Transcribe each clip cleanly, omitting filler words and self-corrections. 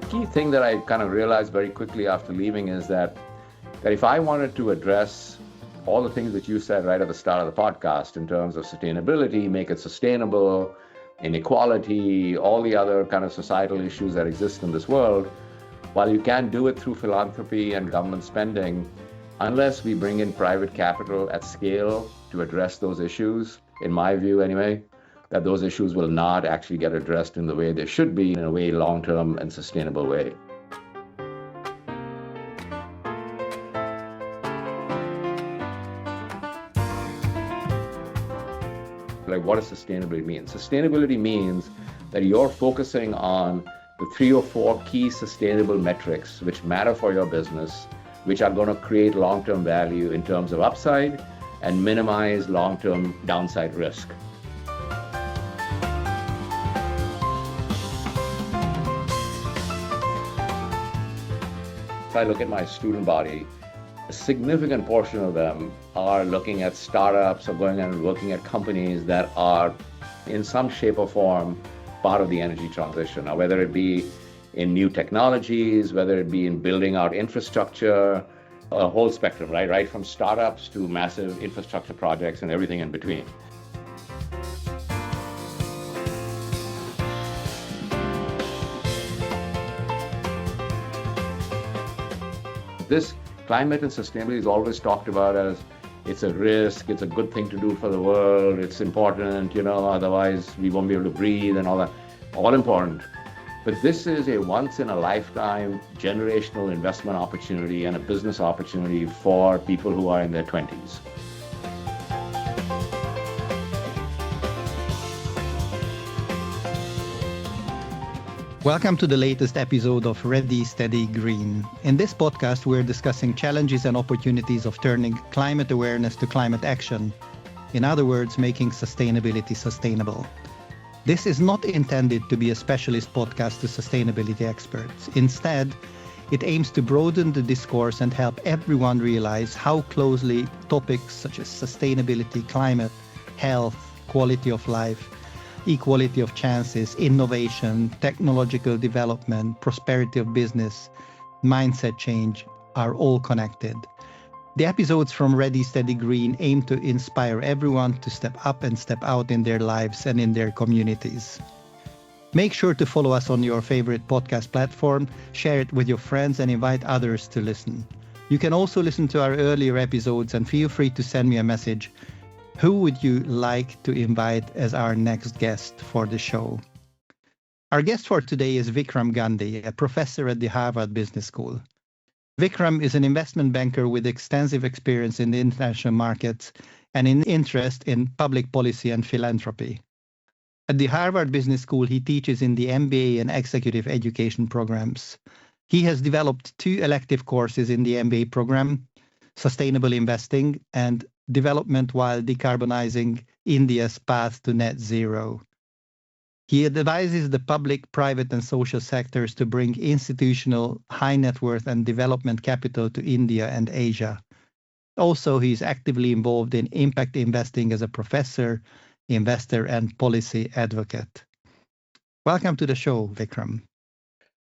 key thing that I kind of realized very quickly after leaving is that if I wanted to address all the things that you said right at the start of the podcast in terms of sustainability, make it sustainable, inequality, all the other kind of societal issues that exist in this world, while you can do it through philanthropy and government spending, unless we bring in private capital at scale to address those issues, in my view anyway, that those issues will not actually get addressed in the way they should be, in a way long-term and sustainable way. Like, what does sustainability mean? Sustainability means that you're focusing on the 3 or 4 key sustainable metrics which matter for your business, which are going to create long-term value in terms of upside and minimize long-term downside risk. If I look at my student body, a significant portion of them are looking at startups or going and working at companies that are in some shape or form part of the energy transition. Now, whether it be in new technologies, whether it be in building out infrastructure, a whole spectrum, right from startups to massive infrastructure projects and everything in between. This climate and sustainability is always talked about as it's a risk, it's a good thing to do for the world, it's important, otherwise we won't be able to breathe and all that. All important. But this is a once in a lifetime generational investment opportunity and a business opportunity for people who are in their 20s. Welcome to the latest episode of Ready, Steady, Green. In this podcast, we're discussing challenges and opportunities of turning climate awareness to climate action. In other words, making sustainability sustainable. This is not intended to be a specialist podcast to sustainability experts. Instead, it aims to broaden the discourse and help everyone realize how closely topics such as sustainability, climate, health, quality of life, equality of chances, innovation, technological development, prosperity of business, mindset change are all connected. The episodes from Ready, Steady, Green aim to inspire everyone to step up and step out in their lives and in their communities. Make sure to follow us on your favorite podcast platform, share it with your friends, and invite others to listen. You can also listen to our earlier episodes and feel free to send me a message. Who would you like to invite as our next guest for the show? Our guest for today is Vikram Gandhi, a professor at the Harvard Business School. Vikram is an investment banker with extensive experience in the international markets and an interest in public policy and philanthropy. At the Harvard Business School, he teaches in the MBA and executive education programs. He has developed 2 elective courses in the MBA program, Sustainable Investing and Development while Decarbonizing India's Path to Net Zero. He advises the public, private, and social sectors to bring institutional, high net worth, and development capital to India and Asia. Also, he is actively involved in impact investing as a professor, investor, and policy advocate. Welcome to the show, Vikram.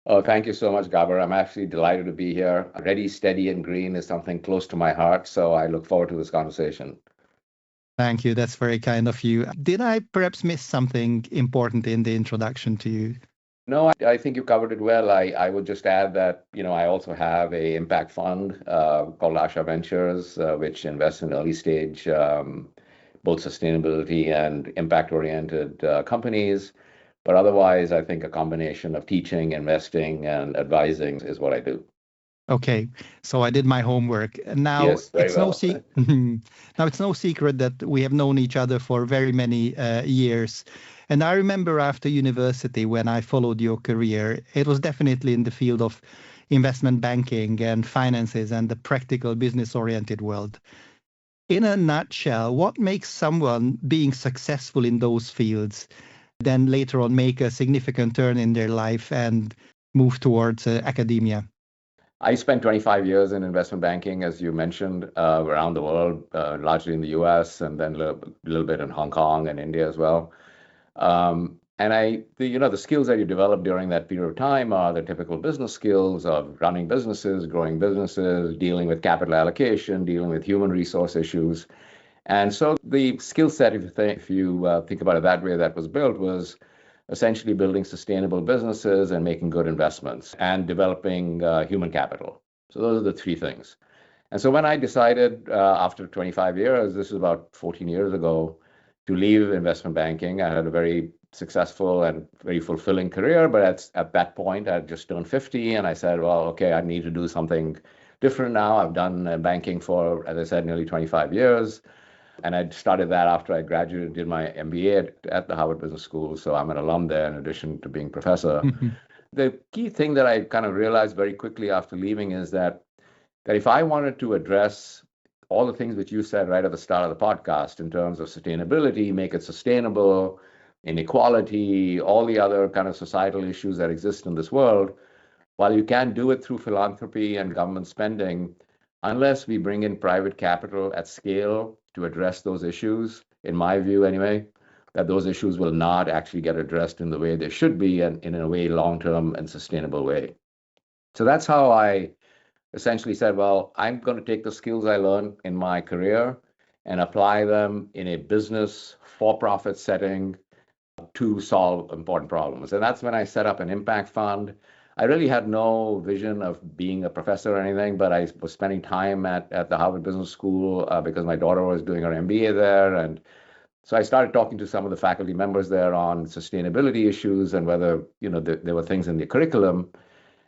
Oh, thank you so much, Gabor. I'm actually delighted to be here. Ready, Steady, and Green is something close to my heart, so I look forward to this conversation. Thank you. That's very kind of you. Did I perhaps miss something important in the introduction to you? No, I think you covered it well. I would just add that, I also have a impact fund called Asha Ventures, which invests in early stage, both sustainability and impact-oriented companies. But otherwise, I think a combination of teaching, investing, and advising is what I do. Okay, so I did my homework. Now, yes, it's well. Now it's no secret that we have known each other for very many years. And I remember after university when I followed your career, it was definitely in the field of investment banking and finances and the practical business-oriented world. In a nutshell, what makes someone being successful in those fields then later on make a significant turn in their life and move towards academia? I spent 25 years in investment banking, as you mentioned, around the world, largely in the US, and then a little bit in Hong Kong and India as well. And the skills that you develop during that period of time are the typical business skills of running businesses, growing businesses, dealing with capital allocation, dealing with human resource issues. And so the skill set, if you think about it that way, that was built was essentially building sustainable businesses and making good investments and developing human capital. So those are the three things. And so when I decided after 25 years, this is about 14 years ago, to leave investment banking, I had a very successful and very fulfilling career. But at that point, I had just turned 50, and I said, well, okay, I need to do something different now. I've done banking for, as I said, nearly 25 years. And I started that after I graduated, did my MBA at the Harvard Business School. So I'm an alum there in addition to being professor. The key thing that I kind of realized very quickly after leaving is that if I wanted to address all the things that you said right at the start of the podcast in terms of sustainability, make it sustainable, inequality, all the other kind of societal issues that exist in this world, while you can do it through philanthropy and government spending, unless we bring in private capital at scale to address those issues, in my view anyway, that those issues will not actually get addressed in the way they should be and in a way long-term and sustainable way. So that's how I essentially said, well, I'm going to take the skills I learned in my career and apply them in a business for-profit setting to solve important problems. And that's when I set up an impact fund. I really had no vision of being a professor or anything, but I was spending time at the Harvard Business School because my daughter was doing her MBA there. And so I started talking to some of the faculty members there on sustainability issues and whether, there were things in the curriculum.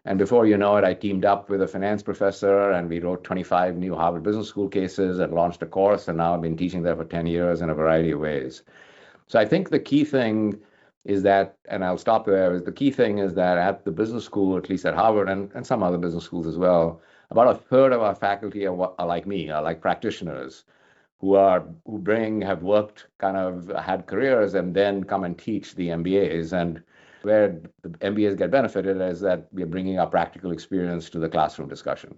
And before you know it, I teamed up with a finance professor and we wrote 25 new Harvard Business School cases and launched a course. And now I've been teaching there for 10 years in a variety of ways. So I think the key thing is that, and I'll stop there, is the key thing is that at the business school, at least at Harvard and some other business schools as well, about a third of our faculty are like me, are like practitioners who have worked, kind of had careers and then come and teach the MBAs. And where the MBAs get benefited is that we're bringing our practical experience to the classroom discussion.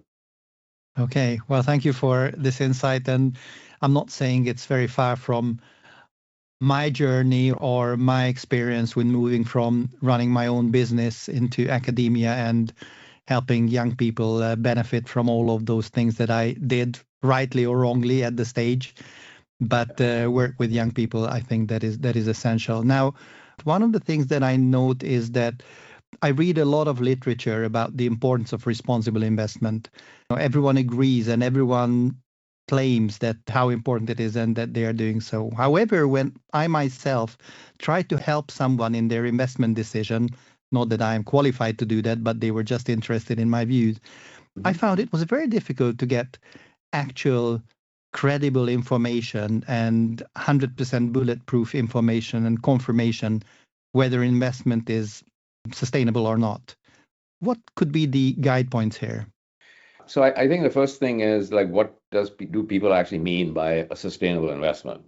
Okay, well, thank you for this insight. And I'm not saying it's very far from my journey or my experience with moving from running my own business into academia and helping young people benefit from all of those things that I did rightly or wrongly at the stage. But work with young people, I think that is essential. Now, one of the things that I note is that I read a lot of literature about the importance of responsible investment. Everyone agrees and everyone claims that how important it is and that they are doing so. However, when I myself try to help someone in their investment decision, not that I am qualified to do that, but they were just interested in my views, I found it was very difficult to get actual credible information and 100% bulletproof information and confirmation whether investment is sustainable or not. What could be the guide points here? So I think the first thing is like, what do people actually mean by a sustainable investment?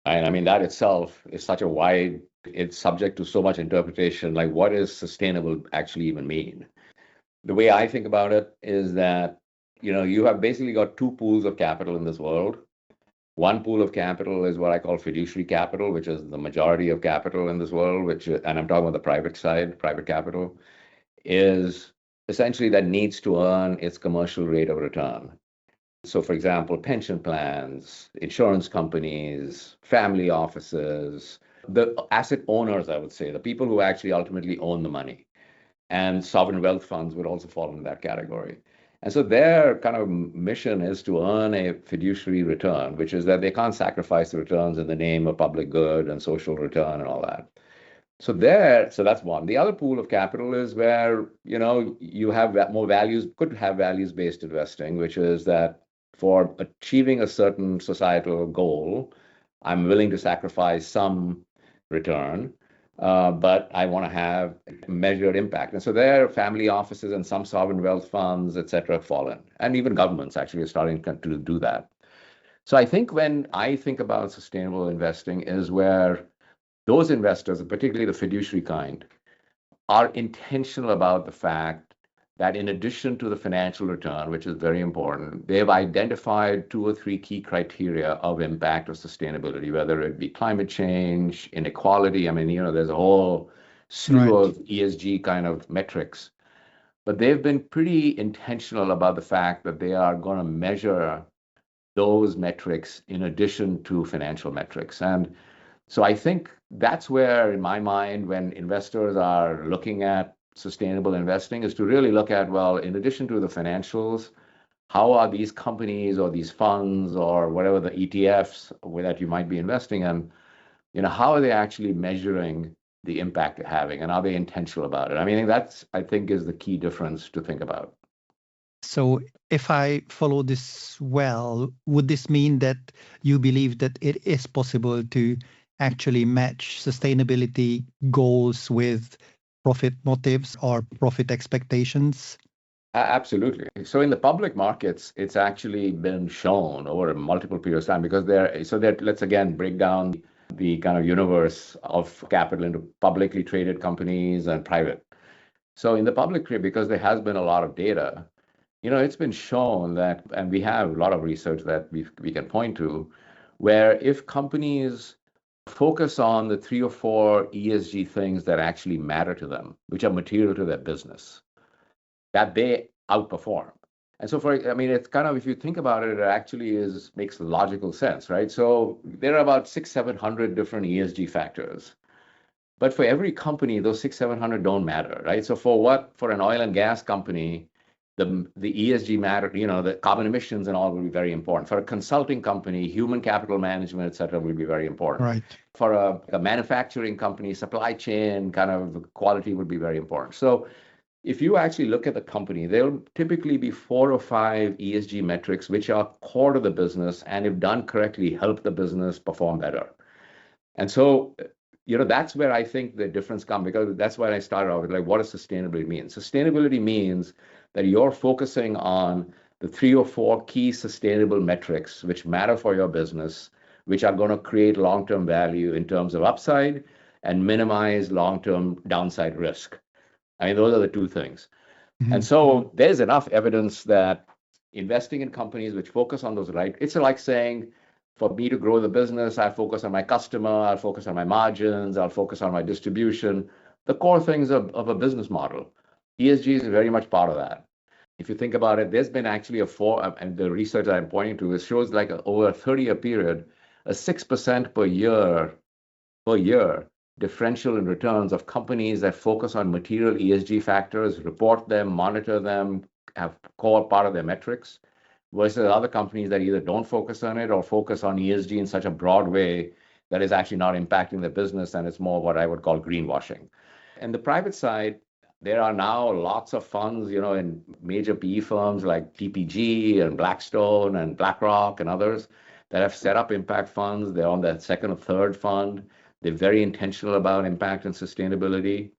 And I mean, that itself is such a wide, it's subject to so much interpretation. Like, what does sustainable actually even mean? The way I think about it is that, you have basically got two pools of capital in this world. One pool of capital is what I call fiduciary capital, which is the majority of capital in this world, and I'm talking about the private side, private capital, is essentially that needs to earn its commercial rate of return. So, for example, pension plans, insurance companies, family offices, the asset owners, I would say, the people who actually ultimately own the money, and sovereign wealth funds would also fall in that category. And so their kind of mission is to earn a fiduciary return, which is that they can't sacrifice the returns in the name of public good and social return and all that. So that's one. The other pool of capital is where, you have more values, could have values-based investing, which is that for achieving a certain societal goal, I'm willing to sacrifice some return, but I want to have measured impact. And so there, family offices and some sovereign wealth funds, et cetera, fall in. And even governments actually are starting to do that. So I think when I think about sustainable investing is where those investors, particularly the fiduciary kind, are intentional about the fact that in addition to the financial return, which is very important, they've identified 2 or 3 key criteria of impact or sustainability, whether it be climate change, inequality. I mean, there's a whole slew of ESG kind of metrics. But they've been pretty intentional about the fact that they are going to measure those metrics in addition to financial metrics. And so I think that's where, in my mind, when investors are looking at sustainable investing, is to really look at, well, in addition to the financials, how are these companies or these funds or whatever the ETFs that you might be investing in, how are they actually measuring the impact they're having, and are they intentional about it? I mean, that's, I think, is the key difference to think about. So if I follow this well, would this mean that you believe that it is possible to actually match sustainability goals with profit motives or profit expectations? Absolutely. So in the public markets, it's actually been shown over multiple periods of time, because let's again break down the kind of universe of capital into publicly traded companies and private. So in the public, because there has been a lot of data, it's been shown that, and we have a lot of research that we can point to, where if companies focus on the 3 or 4 ESG things that actually matter to them, which are material to their business, that they outperform. And so it's kind of, if you think about it, it actually makes logical sense, right? So there are about 600-700 different ESG factors. But for every company, those 600-700 don't matter, right? So for an oil and gas company, the ESG matter, the carbon emissions and all will be very important. For a consulting company, human capital management, et cetera, will be very important. Right. For a manufacturing company, supply chain kind of quality would be very important. So if you actually look at the company, there'll typically be 4 or 5 ESG metrics which are core to the business, and if done correctly, help the business perform better. And so, that's where I think the difference comes, because that's why I started off with, like, what does sustainability mean? Sustainability means that you're focusing on the 3 or 4 key sustainable metrics which matter for your business, which are going to create long-term value in terms of upside and minimize long-term downside risk. I mean, those are the 2 things. Mm-hmm. And so there's enough evidence that investing in companies which focus on those, right? It's like saying, for me to grow the business, I focus on my customer, I'll focus on my margins, I'll focus on my distribution, the core things of a business model. ESG is very much part of that. If you think about it, there's been actually and the research that I'm pointing to, it shows like over a 30-year period, a 6% per year differential in returns of companies that focus on material ESG factors, report them, monitor them, have core part of their metrics, versus other companies that either don't focus on it or focus on ESG in such a broad way that is actually not impacting their business, and it's more what I would call greenwashing. And the private side, there are now lots of funds, in major PE firms like TPG and Blackstone and BlackRock and others that have set up impact funds. They're on their 2nd or 3rd fund. They're very intentional about impact and sustainability.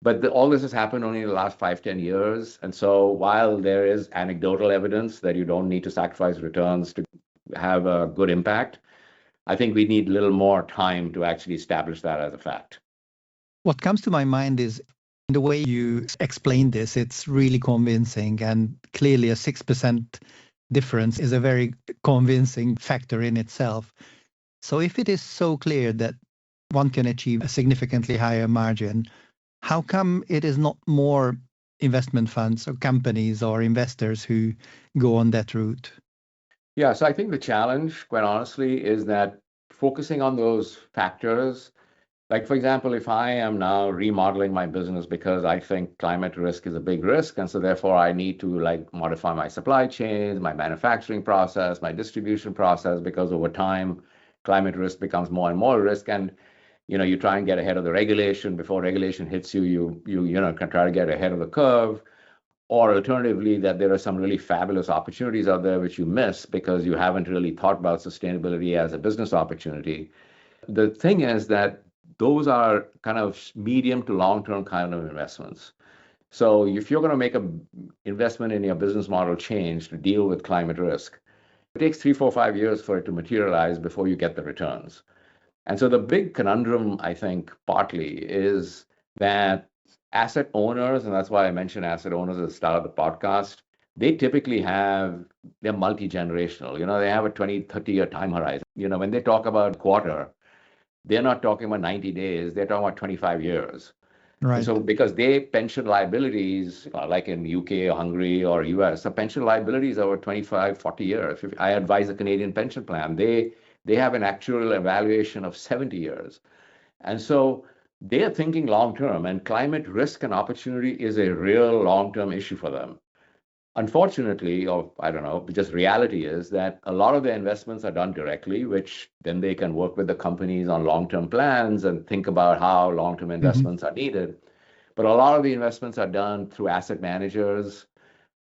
But all this has happened only in the last 5-10 years. And so while there is anecdotal evidence that you don't need to sacrifice returns to have a good impact, I think we need a little more time to actually establish that as a fact. What comes to my mind is the way you explain this. It's really convincing, and clearly a 6% difference is a very convincing factor in itself. So if it is so clear that one can achieve a significantly higher margin, how come it is not more investment funds or companies or investors who go on that route? Yeah, so I think the challenge, quite honestly, is that focusing on those factors, like, for example, if I am now remodeling my business because I think climate risk is a big risk, and so therefore I need to modify my supply chains, my manufacturing process, my distribution process, because over time, climate risk becomes more and more risk. And you try and get ahead of the regulation before regulation hits you. You can try to get ahead of the curve, or alternatively, that there are some really fabulous opportunities out there which you miss because you haven't really thought about sustainability as a business opportunity. The thing is that those are kind of medium to long-term kind of investments. So if you're going to make an investment in your business model change to deal with climate risk, it takes 3, 4, 5 years for it to materialize before you get the returns. And so the big conundrum, I think, partly is that asset owners, and that's why I mentioned asset owners at the start of the podcast, they typically they're multi-generational. They have a 20, 30-year time horizon. When they talk about quarter, they're not talking about 90 days, they're talking about 25 years. And Right. so because they pension liabilities, like in UK or Hungary or US, the pension liabilities are over 25, 40 years. If I advise a Canadian pension plan, they have an actual evaluation of 70 years. And so they are thinking long term, and climate risk and opportunity is a real long term issue for them. Unfortunately, or I don't know, just reality is that a lot of their investments are done directly, which then they can work with the companies on long term plans and think about how long term Hmm. investments are needed. But a lot of the investments are done through asset managers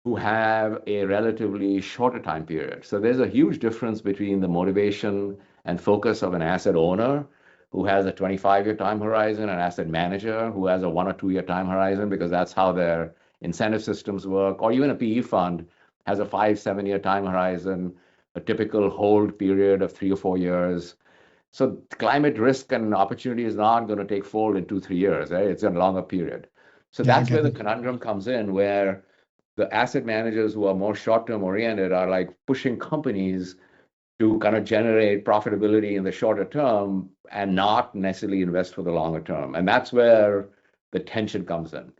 who have a relatively shorter time period. So there's a huge difference between the motivation and focus of an asset owner who has a 25-year time horizon, an asset manager who has a 1 or 2 year time horizon, because that's how their incentive systems work, or even a PE fund has a 5, 7 year time horizon, a typical hold period of 3 or 4 years. So climate risk and opportunity is not going to take fold in 2, 3 years, right? It's a longer period. So Yeah, I that's where get the it. conundrum comes in, where the asset managers who are more short-term oriented are like pushing companies to kind of generate profitability in the shorter term and not necessarily invest for the longer term. And that's where the tension comes in.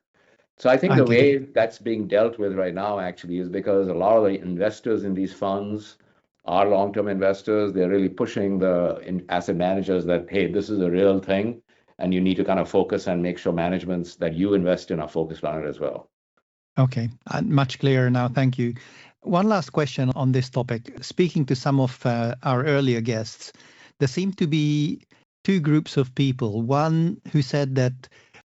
So I think I the get it. way that's being dealt with right now actually is because a lot of the investors in these funds are long-term investors. They're really pushing the asset managers that, hey, this is a real thing, and you need to kind of focus and make sure managements that you invest in are focused on it as well. Okay, much clearer now. Thank you. One last question on this topic. Speaking to some of our earlier guests, there seem to be two groups of people. One who said that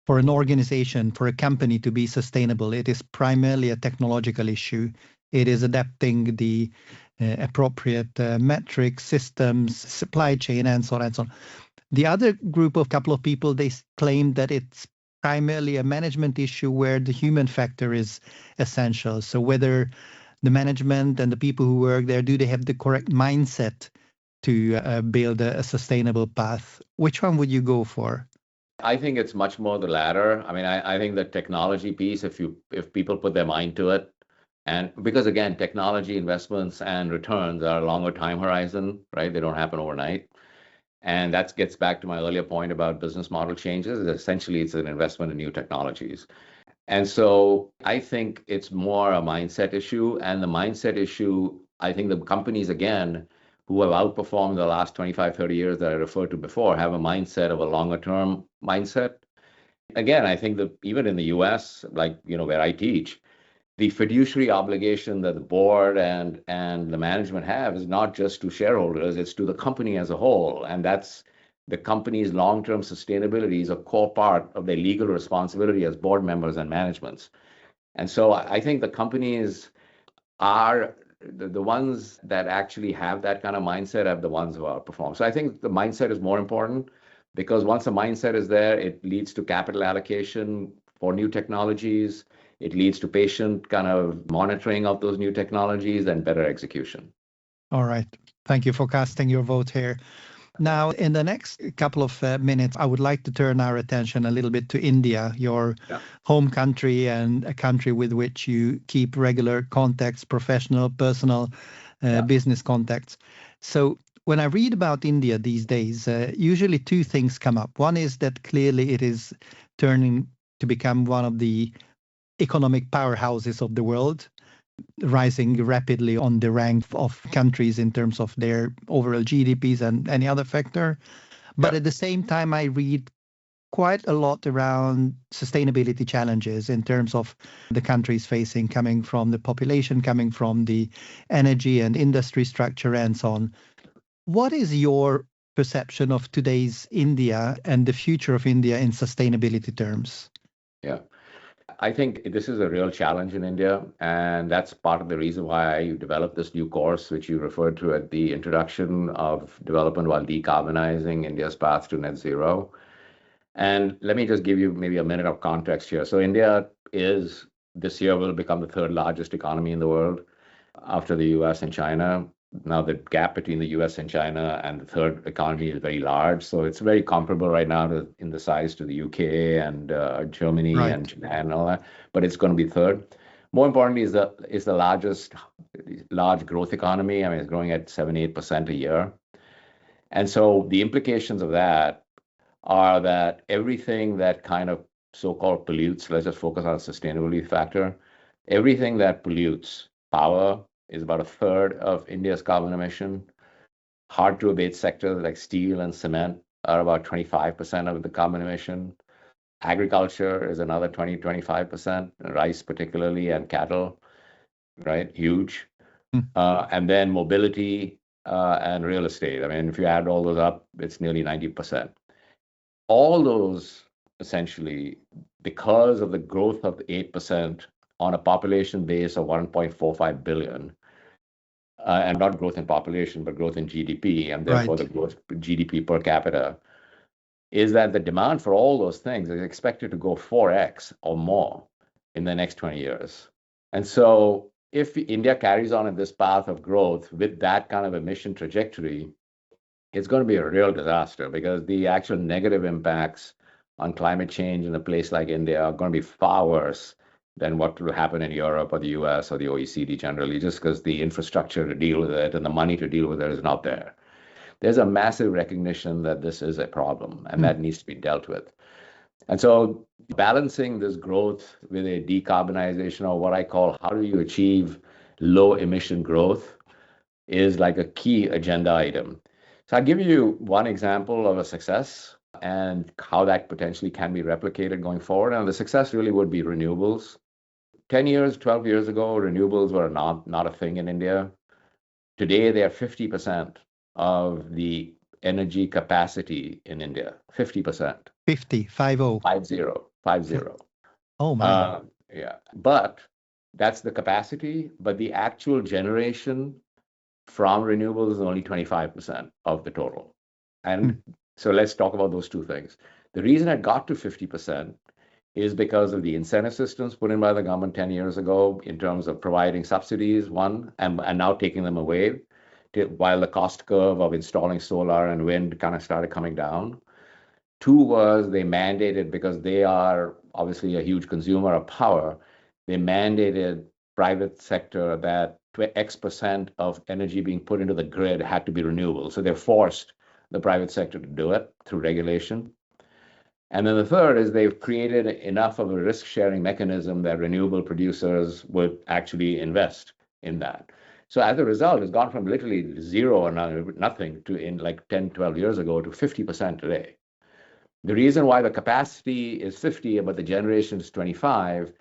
for an organization, for a company to be sustainable, it is primarily a technological issue. It is adapting the appropriate metrics, systems, supply chain, and so on and so on. The other group of couple of people, they claim that it's primarily a management issue where the human factor is essential. So whether the management and the people who work there, do they have the correct mindset to build a sustainable path? Which one would you go for? I think it's much more the latter. I mean, I think the technology piece, if people put their mind to it, and because again, technology investments and returns are a longer time horizon, right? They don't happen overnight. And that gets back to my earlier point about business model changes. Essentially, it's an investment in new technologies. And so I think it's more a mindset issue. And the mindset issue, I think the companies, again, who have outperformed the last 25, 30 years that I referred to before, have a mindset of a longer term mindset. Again, I think that even in the US, like, where I teach, the fiduciary obligation that the board and the management have is not just to shareholders, it's to the company as a whole. And that's the company's long-term sustainability is a core part of their legal responsibility as board members and managements. And so I think the companies are the ones that actually have that kind of mindset are the ones who outperform. So I think the mindset is more important because once the mindset is there, it leads to capital allocation for new technologies. It leads to patient kind of monitoring of those new technologies and better execution. All right. Thank you for casting your vote here. Now, in the next couple of minutes, I would like to turn our attention a little bit to India, your Yeah. home country and a country with which you keep regular contacts, professional, personal, Yeah. business contacts. So, when I read about India these days, usually two things come up. One is that clearly it is turning to become one of the economic powerhouses of the world, rising rapidly on the rank of countries in terms of their overall GDPs and any other factor. But Yeah. at the same time, I read quite a lot around sustainability challenges in terms of the countries facing, coming from the population, coming from the energy and industry structure, and so on. What is your perception of today's India and the future of India in sustainability terms? Yeah. I think this is a real challenge in India, and that's part of the reason why I developed this new course, which you referred to at the introduction of development while decarbonizing India's path to net zero. And let me just give you maybe a minute of context here. So India is this year will become the third largest economy in the world after the US and China. Now the gap between the US and China and the third economy is very large. So it's very comparable right now in the size to the UK and Germany and Right. Japan and all that, but it's going to be third. More importantly, is the largest large growth economy. I mean, it's growing at 7-8% a year. And so the implications of that are that everything that kind of so-called pollutes, let's just focus on the sustainability factor, everything that pollutes, power is about a third of India's carbon emission. Hard to abate sectors like steel and cement are about 25% of the carbon emission. Agriculture is another 20-25%, rice particularly, and cattle, right? Huge. Mm. And then mobility and real estate. I mean, if you add all those up, it's nearly 90%. All those essentially, because of the growth of 8% on a population base of 1.45 billion, and not growth in population, but growth in GDP, and therefore Right. the growth GDP per capita, is that the demand for all those things is expected to go 4x or more in the next 20 years. And so if India carries on in this path of growth with that kind of emission trajectory, it's going to be a real disaster because the actual negative impacts on climate change in a place like India are going to be far worse than what will happen in Europe or the US or the OECD generally, just because the infrastructure to deal with it and the money to deal with it is not there. There's a massive recognition that this is a problem and that needs to be dealt with. And so balancing this growth with a decarbonization, or what I call how do you achieve low emission growth, is like a key agenda item. So I'll give you one example of a success and how that potentially can be replicated going forward. And the success really would be renewables. 10 years, 12 years ago, renewables were not a thing in India. Today, they are 50% of the energy capacity in India. 50%. 50, 50. 50. Oh my. Yeah. But that's the capacity, but the actual generation from renewables is only 25% of the total. And so let's talk about those two things. The reason it got to 50% is because of the incentive systems put in by the government 10 years ago in terms of providing subsidies, one, and now taking them away, while the cost curve of installing solar and wind kind of started coming down. Two was they mandated, because they are obviously a huge consumer of power, they mandated private sector that X% of energy being put into the grid had to be renewable. So they forced the private sector to do it through regulation. And then the third is they've created enough of a risk-sharing mechanism that renewable producers would actually invest in that. So as a result, it's gone from literally zero or nothing to in like 10, 12 years ago to 50% today. The reason why the capacity is 50, but the generation is 25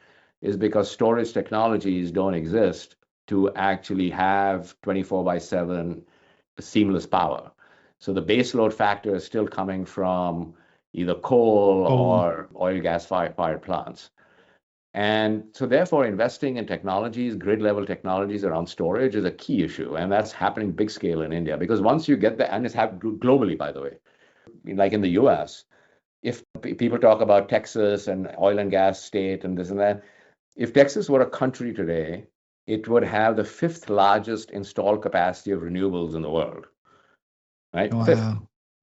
is because storage technologies don't exist to actually have 24/7 seamless power. So the base load factor is still coming from either coal or oil gas fired plants. And so therefore investing in technologies, grid level technologies around storage is a key issue. And that's happening big scale in India, because once you get that, and it's happened globally, by the way, like in the US, if people talk about Texas and oil and gas state and this and that, if Texas were a country today, it would have the fifth largest installed capacity of renewables in the world, right? Wow. Fifth,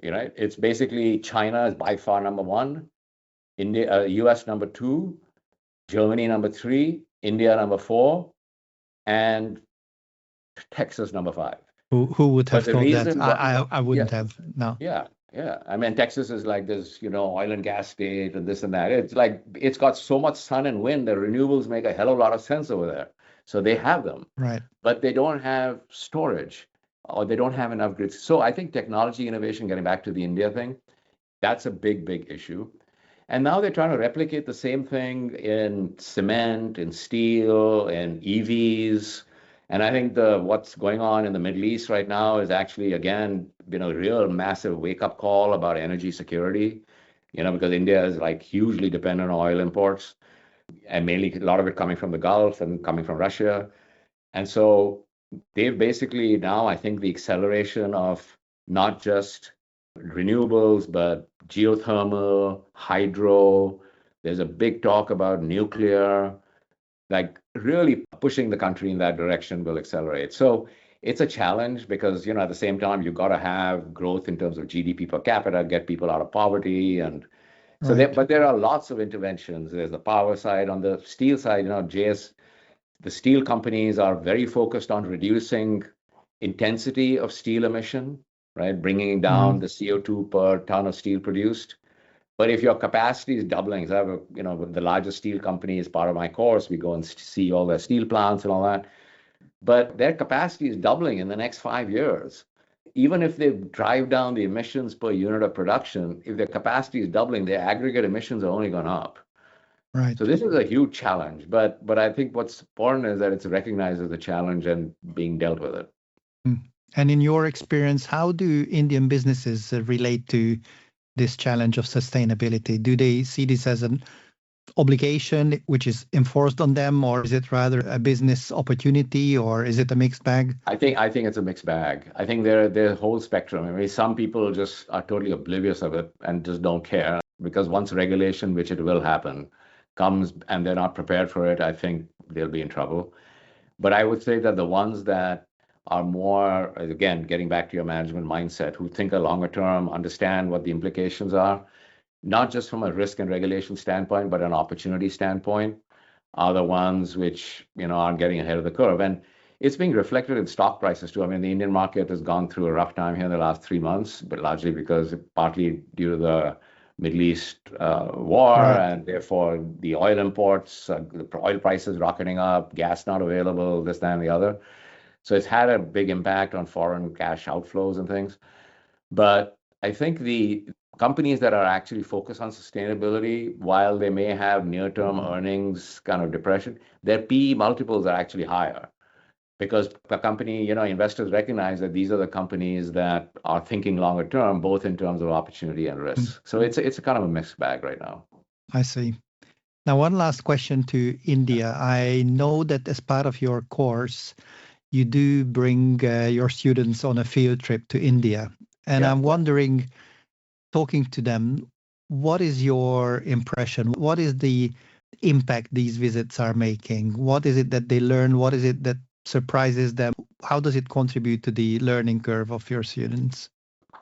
right? It's basically China is by far number one, India, US number two, Germany number three, India number four, and Texas number five. Who would have thought that? Why, I wouldn't have. No. Yeah. I mean, Texas is like this, oil and gas state and this and that. It's like it's got so much sun and wind that renewables make a hell of a lot of sense over there. So they have them, Right. but they don't have storage, or they don't have enough grids. So I think technology innovation, getting back to the India thing, that's a big, big issue. And now they're trying to replicate the same thing in cement, in steel, and EVs. And I think what's going on in the Middle East right now is actually, again, been a real massive wake-up call about energy security, because India is like hugely dependent on oil imports, and mainly a lot of it coming from the Gulf and coming from Russia. And so they've basically now, I think the acceleration of not just renewables, but geothermal, hydro, there's a big talk about nuclear, like really pushing the country in that direction will accelerate. So it's a challenge because, at the same time, you've got to have growth in terms of GDP per capita, get people out of poverty. And so Right. but there are lots of interventions. There's the power side. On the steel side, the steel companies are very focused on reducing intensity of steel emission, right? Bringing down the CO2 per ton of steel produced. But if your capacity is doubling, so I have the largest steel company is part of my course. We go and see all their steel plants and all that. But their capacity is doubling in the next 5 years. Even if they drive down the emissions per unit of production, if their capacity is doubling, their aggregate emissions are only going up. Right. So this is a huge challenge. But I think what's important is that it's recognized as a challenge and being dealt with it. And in your experience, how do Indian businesses relate to this challenge of sustainability? Do they see this as an obligation which is enforced on them, or is it rather a business opportunity, or is it a mixed bag? I think it's a mixed bag. I think there's a whole spectrum. I mean, some people just are totally oblivious of it and just don't care, because once regulation, which it will happen, comes and they're not prepared for it, I think they'll be in trouble. But I would say that the ones that are more, again, getting back to your management mindset, who think a longer term, understand what the implications are, not just from a risk and regulation standpoint, but an opportunity standpoint, are the ones which, are getting ahead of the curve. And it's being reflected in stock prices too. I mean, the Indian market has gone through a rough time here in the last 3 months, but largely because partly due to the Middle East war, Right. and therefore the oil imports, the oil prices rocketing up, gas not available, this, that, and the other. So it's had a big impact on foreign cash outflows and things. But I think the companies that are actually focused on sustainability, while they may have near-term earnings kind of depression, their PE multiples are actually higher, because the company, investors recognize that these are the companies that are thinking longer term, both in terms of opportunity and risk. So it's a kind of a mixed bag right now. I see. Now, one last question to India. I know that as part of your course, you do bring your students on a field trip to India. And I'm wondering, talking to them, what is your impression? What is the impact these visits are making? What is it that they learn? What is it that surprises them? How does it contribute to the learning curve of your students?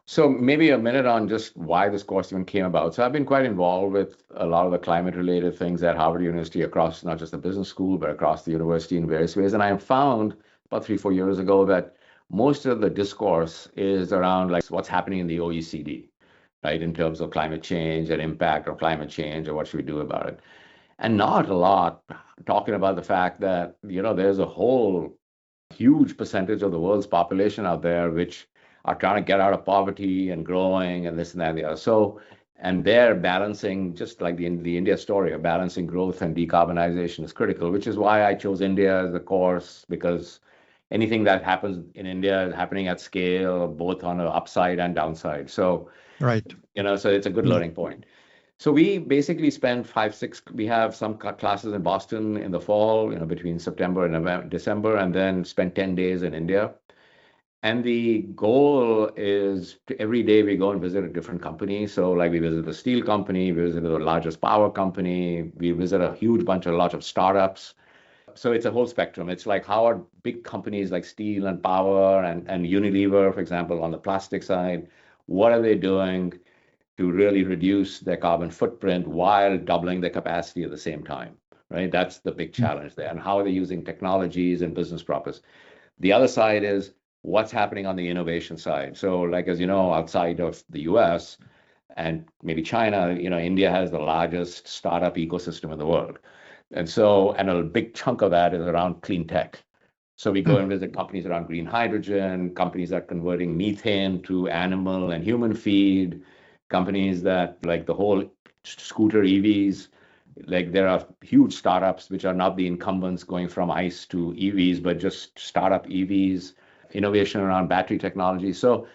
So maybe a minute on just why this course even came about. So I've been quite involved with a lot of the climate-related things at Harvard University, across not just the business school, but across the university in various ways. And I found about 3-4 years ago that most of the discourse is around like what's happening in the OECD, right, in terms of climate change and impact of climate change, or what should we do about it. And not a lot talking about the fact that, there's a whole huge percentage of the world's population out there which are trying to get out of poverty and growing and this and that and the other. So, and they're balancing, just like the India story, of balancing growth and decarbonization is critical, which is why I chose India as the course, because anything that happens in India is happening at scale, both on the upside and downside. So, Right. So it's a good learning point. So we basically spend 5-6. We have some classes in Boston in the fall, between September and November, December, and then spend 10 days in India. And the goal is every day we go and visit a different company. So like we visit the steel company, we visit the largest power company, we visit a lot of startups. So it's a whole spectrum. It's like, how are big companies like steel and power and Unilever, for example, on the plastic side, what are they doing to really reduce their carbon footprint while doubling their capacity at the same time, right? That's the big challenge there. And how are they using technologies and business process? The other side is what's happening on the innovation side. So like, as you know, outside of the US and maybe China, India has the largest startup ecosystem in the world. And so, and a big chunk of that is around clean tech. So we go and visit companies around green hydrogen, companies that are converting methane to animal and human feed, companies that like the whole scooter EVs. Like there are huge startups which are not the incumbents going from ICE to EVs, but just startup EVs, innovation around battery technology. So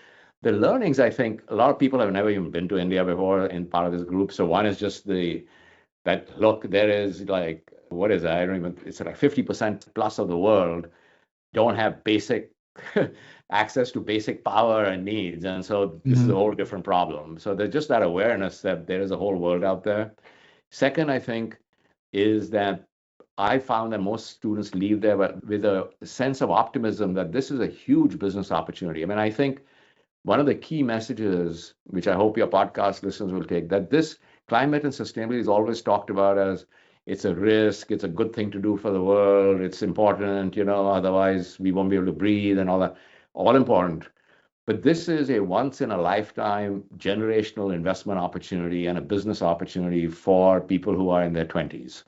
the learnings, I think a lot of people have never even been to India before in part of this group. So one is just that look, there is like, what is that? I don't even, it's like 50% plus of the world don't have basic access to basic power and needs. And so this is a whole different problem. So there's just that awareness that there is a whole world out there. Second, I think, is that I found that most students leave there with a sense of optimism that this is a huge business opportunity. I mean, I think one of the key messages, which I hope your podcast listeners will take, that this climate and sustainability is always talked about as it's a risk, it's a good thing to do for the world, it's important, otherwise we won't be able to breathe and all that, all important. But this is a once in a lifetime generational investment opportunity and a business opportunity for people who are in their 20s.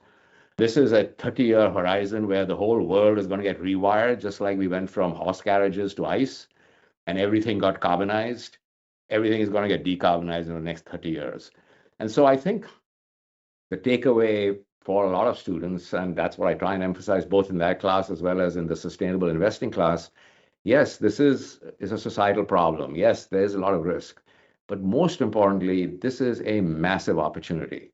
This is a 30-year horizon where the whole world is going to get rewired, just like we went from horse carriages to ice and everything got carbonized. Everything is going to get decarbonized in the next 30 years. And so I think the takeaway for a lot of students, and that's what I try and emphasize both in that class as well as in the sustainable investing class, yes, this is a societal problem. Yes, there's a lot of risk. But most importantly, this is a massive opportunity.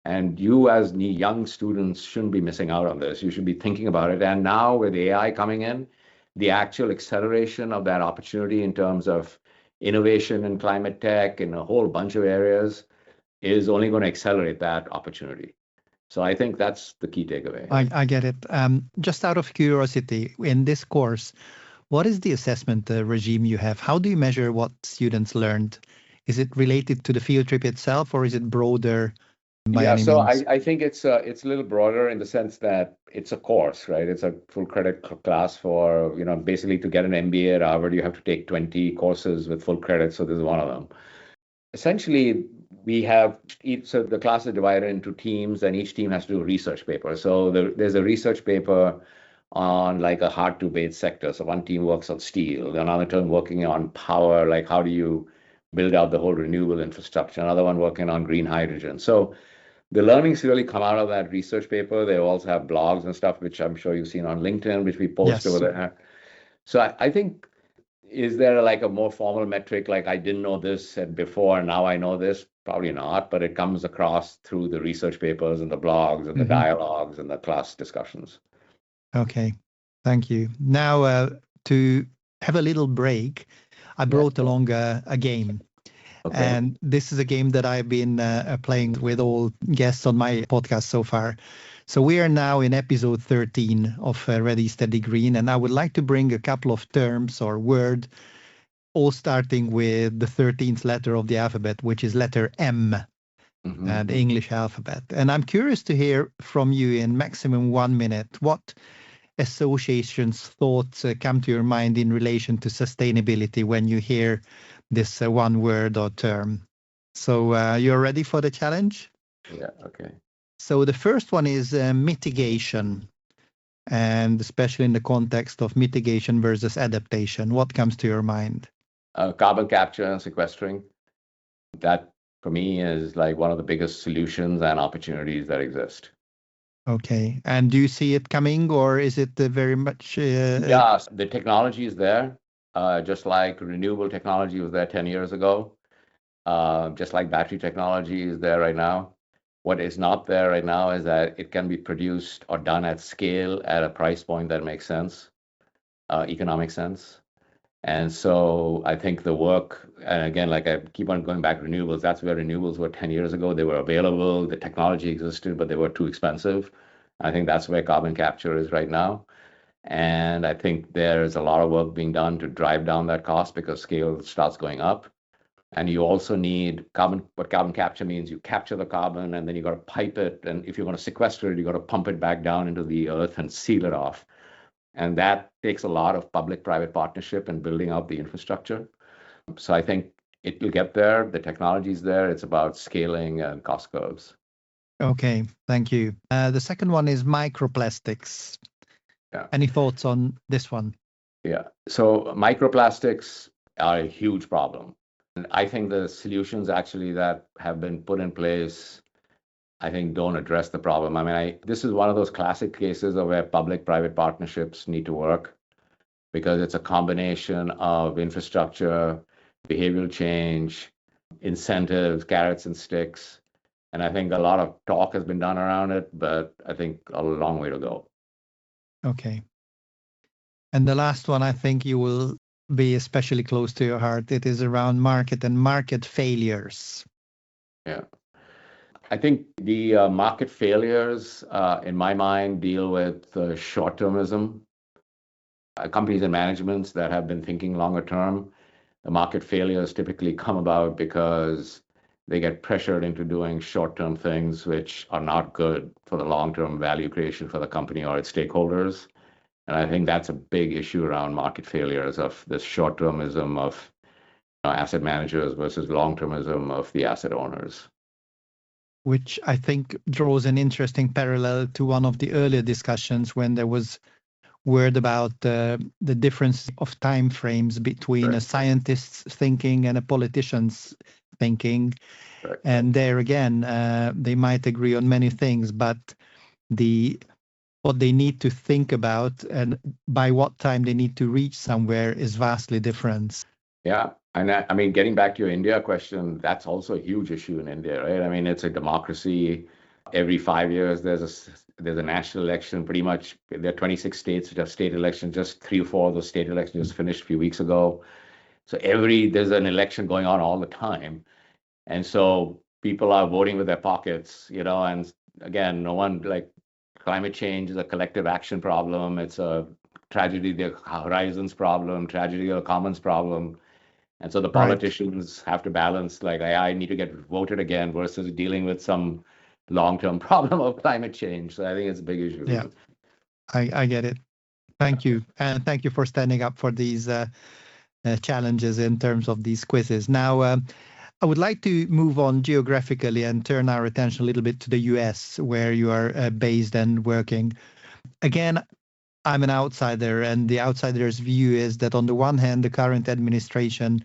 And you as young students shouldn't be missing out on this. You should be thinking about it. And now with AI coming in, the actual acceleration of that opportunity in terms of innovation in climate tech in a whole bunch of areas is only going to accelerate that opportunity. So I think that's the key takeaway. I get it. Just out of curiosity, in this course, what is the assessment regime you have? How do you measure what students learned? Is it related to the field trip itself, or is it broader by any means? I think it's a little broader in the sense that it's a course, right? It's a full credit class for, basically to get an MBA at Harvard, you have to take 20 courses with full credit. So this is one of them. Essentially, we have so the class is divided into teams, and each team has to do a research paper. So there's a research paper on like a hard to abate sector. So one team works on steel, another team working on power, like how do you build out the whole renewable infrastructure, another one working on green hydrogen. So the learnings really come out of that research paper. They also have blogs and stuff, which I'm sure you've seen on LinkedIn, which we post over there. So I think, is there like a more formal metric, like I didn't know this and before, now I know this? Probably not, but it comes across through the research papers and the blogs and the dialogues and the class discussions. Okay, thank you. Now, to have a little break, I brought along a game. Okay. And this is a game that I've been playing with all guests on my podcast so far. So we are now in episode 13 of Ready, Steady, Green, and I would like to bring a couple of terms or word, all starting with the 13th letter of the alphabet, which is letter M, the English alphabet. And I'm curious to hear from you in maximum 1 minute, what associations, thoughts come to your mind in relation to sustainability when you hear this one word or term. So you're ready for the challenge? Yeah, okay. So the first one is mitigation, and especially in the context of mitigation versus adaptation. What comes to your mind? Carbon capture and sequestering. That, for me, is like one of the biggest solutions and opportunities that exist. Okay. And do you see it coming, or is it very much... Yeah, the technology is there, just like renewable technology was there 10 years ago, just like battery technology is there right now. What is not there right now is that it can be produced or done at scale at a price point that makes sense, economic sense. And so I think the work, and again, like I keep on going back to renewables, that's where renewables were 10 years ago. They were available, the technology existed, but they were too expensive. I think that's where carbon capture is right now. And I think there's a lot of work being done to drive down that cost because scale starts going up. And you also need what carbon capture means, you capture the carbon and then you got to pipe it. And if you're going to sequester it, you got to pump it back down into the earth and seal it off. And that takes a lot of public-private partnership and building out the infrastructure. So I think it will get there. The technology is there. It's about scaling and cost curves. Okay, thank you. The second one is microplastics. Yeah. Any thoughts on this one? Yeah. So microplastics are a huge problem. And I think the solutions actually that have been put in place, I think, don't address the problem. I mean, this is one of those classic cases of where public-private partnerships need to work because it's a combination of infrastructure, behavioral change, incentives, carrots and sticks. And I think a lot of talk has been done around it, but I think a long way to go. Okay. And the last one, I think you will be especially close to your heart. It is around market and market failures. Yeah. I think the market failures, in my mind, deal with short-termism. Companies and managements that have been thinking longer term, the market failures typically come about because they get pressured into doing short-term things which are not good for the long-term value creation for the company or its stakeholders. And I think that's a big issue around market failures of this short-termism of asset managers versus long-termism of the asset owners. Which I think draws an interesting parallel to one of the earlier discussions when there was word about the difference of time frames between Right. a scientist's thinking and a politician's thinking. Right. And there again, they might agree on many things, but what they need to think about and by what time they need to reach somewhere is vastly different. Yeah. And I mean, getting back to your India question, that's also a huge issue in India, right? I mean, it's a democracy. Every 5 years, there's a national election. Pretty much, there are 26 states that have state elections. Just 3 or 4 of those state elections just finished a few weeks ago. So there's an election going on all the time. And so people are voting with their pockets, and again, no one, like, climate change is a collective action problem. It's a tragedy, the horizons problem, tragedy of the commons problem. And so the Right. politicians have to balance, like, I need to get voted again versus dealing with some long-term problem of climate change. So I think it's a big issue. Yeah, I get it. Thank you. And thank you for standing up for these challenges in terms of these quizzes. Now, I would like to move on geographically and turn our attention a little bit to the US, where you are based and working. Again, I'm an outsider, and the outsider's view is that on the one hand, the current administration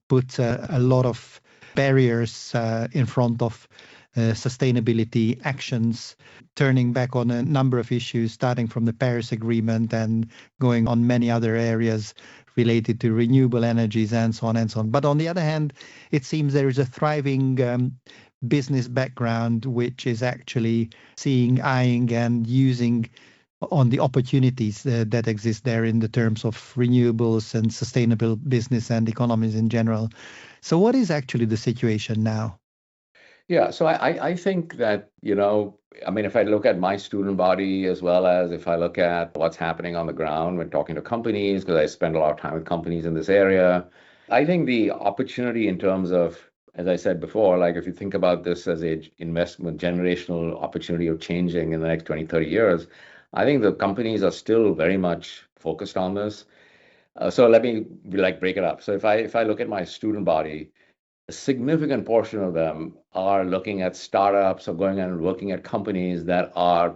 puts a lot of barriers in front of sustainability actions, turning back on a number of issues, starting from the Paris Agreement and going on many other areas related to renewable energies and so on and so on. But on the other hand, it seems there is a thriving business background which is actually eyeing and using on the opportunities that exist there in the terms of renewables and sustainable business and economies in general. So what is actually the situation now? Yeah, so I think that, I mean, if I look at my student body as well as if I look at what's happening on the ground when talking to companies, because I spend a lot of time with companies in this area, I think the opportunity in terms of, as I said before, like if you think about this as a investment generational opportunity of changing in the next 20, 30 years, I think the companies are still very much focused on this. So let me break it up. So if I look at my student body, a significant portion of them are looking at startups or going and working at companies that are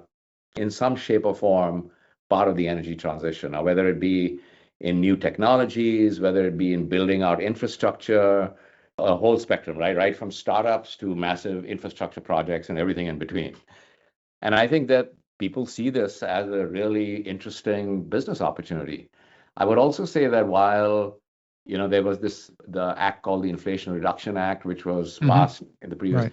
in some shape or form part of the energy transition, or whether it be in new technologies, whether it be in building out infrastructure, a whole spectrum, right from startups to massive infrastructure projects and everything in between. And I think that people see this as a really interesting business opportunity. I would also say that while there was the act called the Inflation Reduction Act, which was passed in the previous.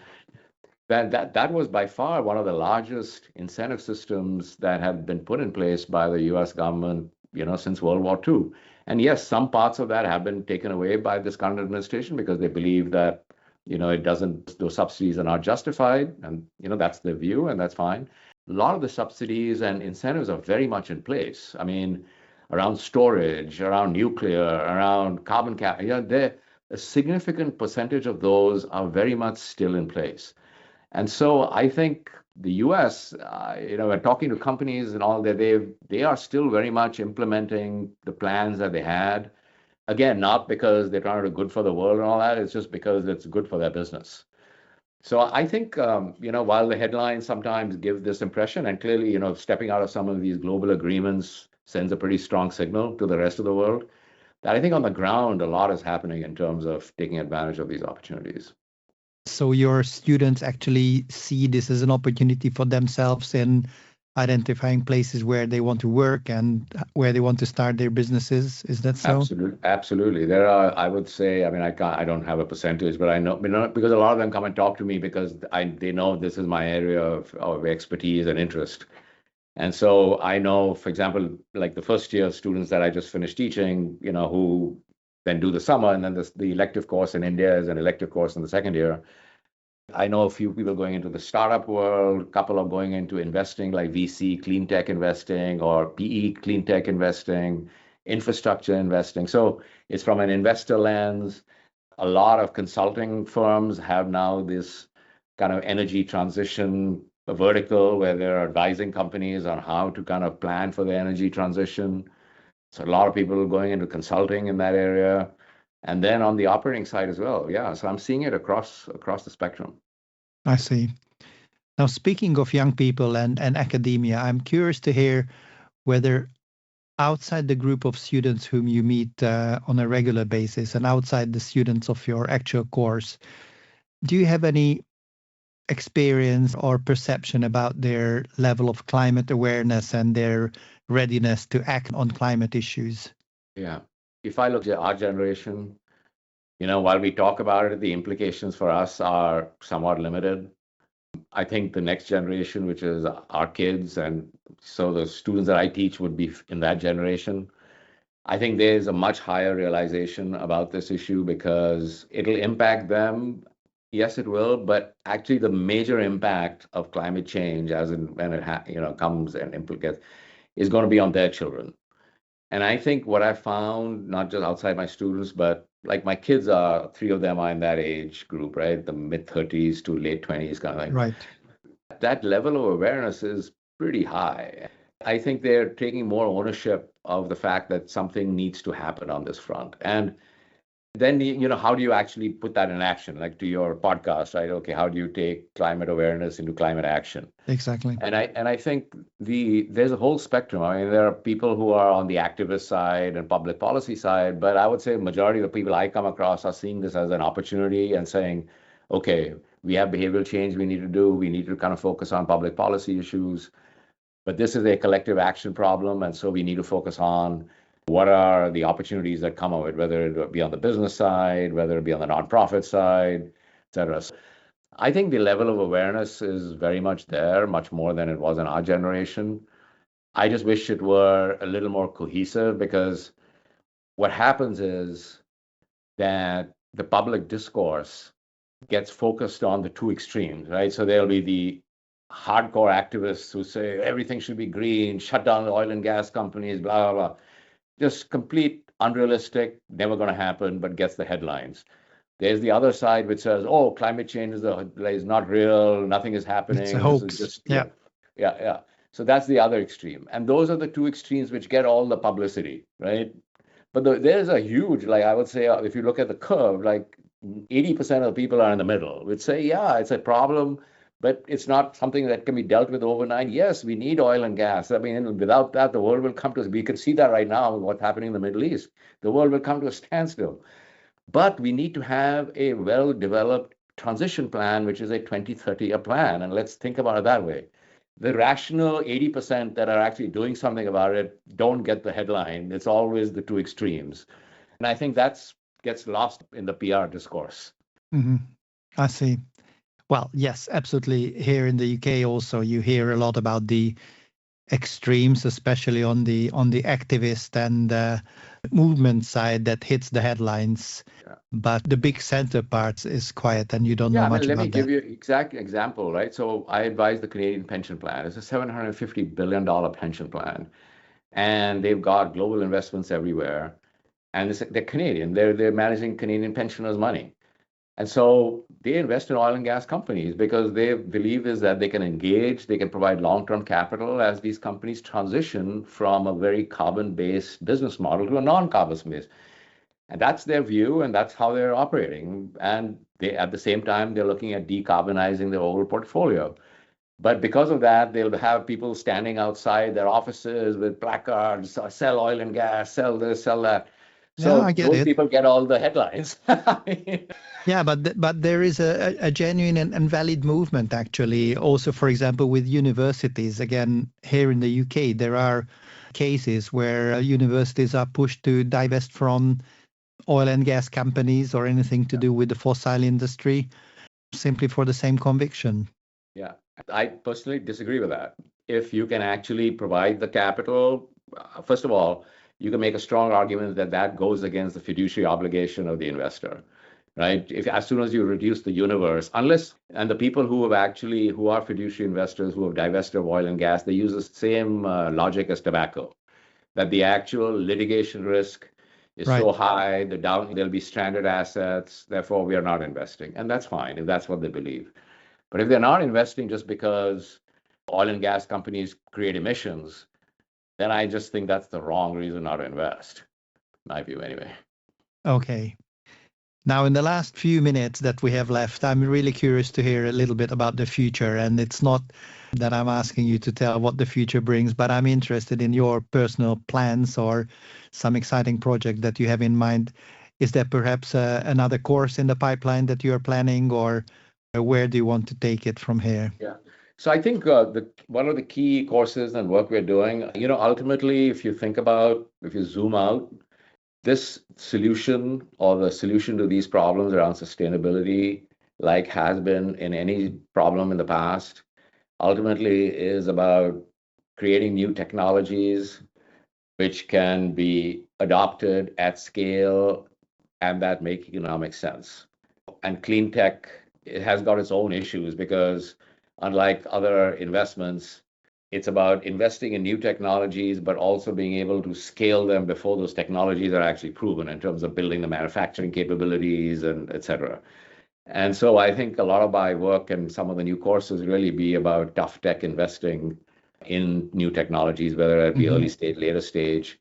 Right. That was by far one of the largest incentive systems that have been put in place by the U.S. government, since World War II. And yes, some parts of that have been taken away by this current administration because they believe that, those subsidies are not justified, and that's their view, and that's fine. A lot of the subsidies and incentives are very much in place. I mean, around storage, around nuclear, around carbon capture, a significant percentage of those are very much still in place. And so I think the US, we're talking to companies and all that, they are still very much implementing the plans that they had. Again, not because they're trying to do good for the world and all that, it's just because it's good for their business. So I think, while the headlines sometimes give this impression, and clearly, stepping out of some of these global agreements sends a pretty strong signal to the rest of the world, that I think on the ground, a lot is happening in terms of taking advantage of these opportunities. So your students actually see this as an opportunity for themselves in identifying places where they want to work and where they want to start their businesses. Is that so? Absolutely. There are, I would say, I mean, I don't have a percentage, but I know, because a lot of them come and talk to me because they know this is my area of expertise and interest. And so I know, for example, like the first year students that I just finished teaching, who then do the summer, and then the elective course in India is an elective course in the second year. I know a few people going into the startup world, a couple are going into investing like VC, cleantech investing, or PE, cleantech investing, infrastructure investing. So it's from an investor lens. A lot of consulting firms have now this kind of energy transition vertical where they're advising companies on how to kind of plan for the energy transition. So a lot of people are going into consulting in that area. And then on the operating side as well. Yeah. So I'm seeing it across the spectrum. I see. Now, speaking of young people and academia, I'm curious to hear whether outside the group of students whom you meet on a regular basis and outside the students of your actual course, do you have any experience or perception about their level of climate awareness and their readiness to act on climate issues? Yeah. If I look at our generation, while we talk about it, the implications for us are somewhat limited. I think the next generation, which is our kids, and so the students that I teach would be in that generation. I think there's a much higher realization about this issue because it'll impact them. Yes, it will, but actually the major impact of climate change, as in when it comes and implicates, is going to be on their children. And I think what I found, not just outside my students, but like my kids are, three of them are in that age group, right? The mid-30s to late 20s kind of thing. Right. That level of awareness is pretty high. I think they're taking more ownership of the fact that something needs to happen on this front. And then, how do you actually put that in action? Like to your podcast, right? Okay, how do you take climate awareness into climate action? Exactly. And I think there's a whole spectrum. I mean, there are people who are on the activist side and public policy side, but I would say the majority of the people I come across are seeing this as an opportunity and saying, okay, we have behavioral change we need to do. We need to kind of focus on public policy issues, but this is a collective action problem, and so we need to focus on what are the opportunities that come of it, whether it be on the business side, whether it be on the nonprofit side, et cetera. So I think the level of awareness is very much there, much more than it was in our generation. I just wish it were a little more cohesive because what happens is that the public discourse gets focused on the two extremes, right? So there'll be the hardcore activists who say everything should be green, shut down the oil and gas companies, blah, blah, blah. Just complete unrealistic, never going to happen, but gets the headlines. There's the other side which says, oh, climate change is not real, nothing is happening. It's a hoax. This is just, yeah. So that's the other extreme. And those are the two extremes which get all the publicity, right? But there's a huge, like I would say, if you look at the curve, like 80% of the people are in the middle, which say, yeah, it's a problem, but it's not something that can be dealt with overnight. Yes, we need oil and gas. I mean, without that, the world will come to, we can see that right now with what's happening in the Middle East. The world will come to a standstill. But we need to have a well-developed transition plan, which is a 20-30-year plan. And let's think about it that way. The rational 80% that are actually doing something about it don't get the headline. It's always the two extremes. And I think that gets lost in the PR discourse. Mm-hmm. I see. Well, yes, absolutely. Here in the UK also, you hear a lot about the extremes, especially on the activist and movement side that hits the headlines. Yeah. But the big center part is quiet and you don't know much about that. Let me give you an exact example, right? So I advise the Canadian pension plan. It's a $750 billion pension plan. And they've got global investments everywhere. And they're Canadian. They're managing Canadian pensioners' money. And so they invest in oil and gas companies because they believe is that they can engage, they can provide long-term capital as these companies transition from a very carbon-based business model to a non-carbon-based. And that's their view, and that's how they're operating. And at the same time, they're looking at decarbonizing their whole portfolio. But because of that, they'll have people standing outside their offices with placards, sell oil and gas, sell this, sell that. So those people get all the headlines. Yeah, but there is a genuine and valid movement, actually. Also, for example, with universities, again, here in the UK, there are cases where universities are pushed to divest from oil and gas companies or anything to do with the fossil industry, simply for the same conviction. Yeah, I personally disagree with that. If you can actually provide the capital, first of all, you can make a strong argument that that goes against the fiduciary obligation of the investor. right? If as soon as you reduce the universe, and the people who are fiduciary investors who have divested of oil and gas, they use the same logic as tobacco, that the actual litigation risk is Right. so high, there'll be stranded assets, therefore we are not investing. And that's fine if that's what they believe. But if they're not investing just because oil and gas companies create emissions, then I just think that's the wrong reason not to invest, in my view anyway. Okay. Now, in the last few minutes that we have left, I'm really curious to hear a little bit about the future. And it's not that I'm asking you to tell what the future brings, but I'm interested in your personal plans or some exciting project that you have in mind. Is there perhaps another course in the pipeline that you're planning, or where do you want to take it from here? Yeah. So I think one of the key courses and work we're doing, ultimately, if you zoom out, this solution or the solution to these problems around sustainability, like has been in any problem in the past, ultimately is about creating new technologies which can be adopted at scale and that make economic sense. And clean tech, it has got its own issues because unlike other investments, it's about investing in new technologies, but also being able to scale them before those technologies are actually proven in terms of building the manufacturing capabilities and et cetera. And so I think a lot of my work and some of the new courses really be about tough tech investing in new technologies, whether it be early stage, later stage.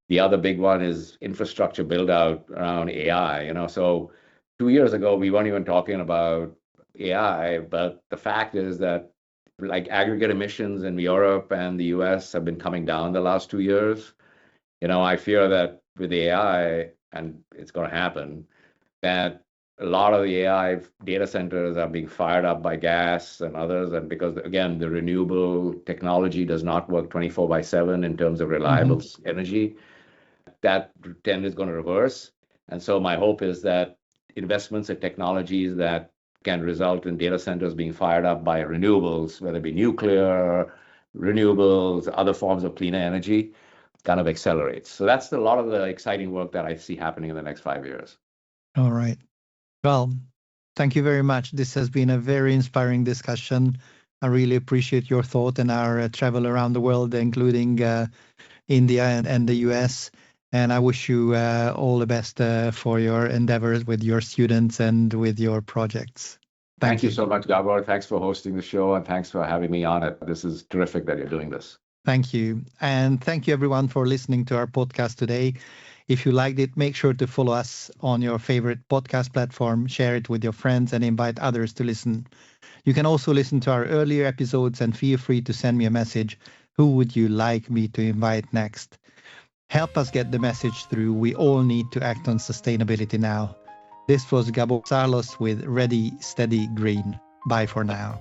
The other big one is infrastructure build out around AI. So 2 years ago, we weren't even talking about AI, but the fact is that like aggregate emissions in Europe and the US have been coming down the last 2 years. I fear that with AI, and it's going to happen, that a lot of the AI data centers are being fired up by gas and others. And because, again, the renewable technology does not work 24/7 in terms of reliable energy, that trend is going to reverse. And so my hope is that investments in technologies that can result in data centers being fired up by renewables, whether it be nuclear, renewables, other forms of cleaner energy, kind of accelerates. So that's a lot of the exciting work that I see happening in the next 5 years. All right. Well, thank you very much. This has been a very inspiring discussion. I really appreciate your thought and our travel around the world, including India and the US. And I wish you all the best for your endeavors with your students and with your projects. Thank you so much, Gabor. Thanks for hosting the show and thanks for having me on it. This is terrific that you're doing this. Thank you. And thank you, everyone, for listening to our podcast today. If you liked it, make sure to follow us on your favorite podcast platform, share it with your friends, and invite others to listen. You can also listen to our earlier episodes and feel free to send me a message. Who would you like me to invite next? Help us get the message through. We all need to act on sustainability now. This was Gabor Sarlos with Ready, Steady, Green. Bye for now.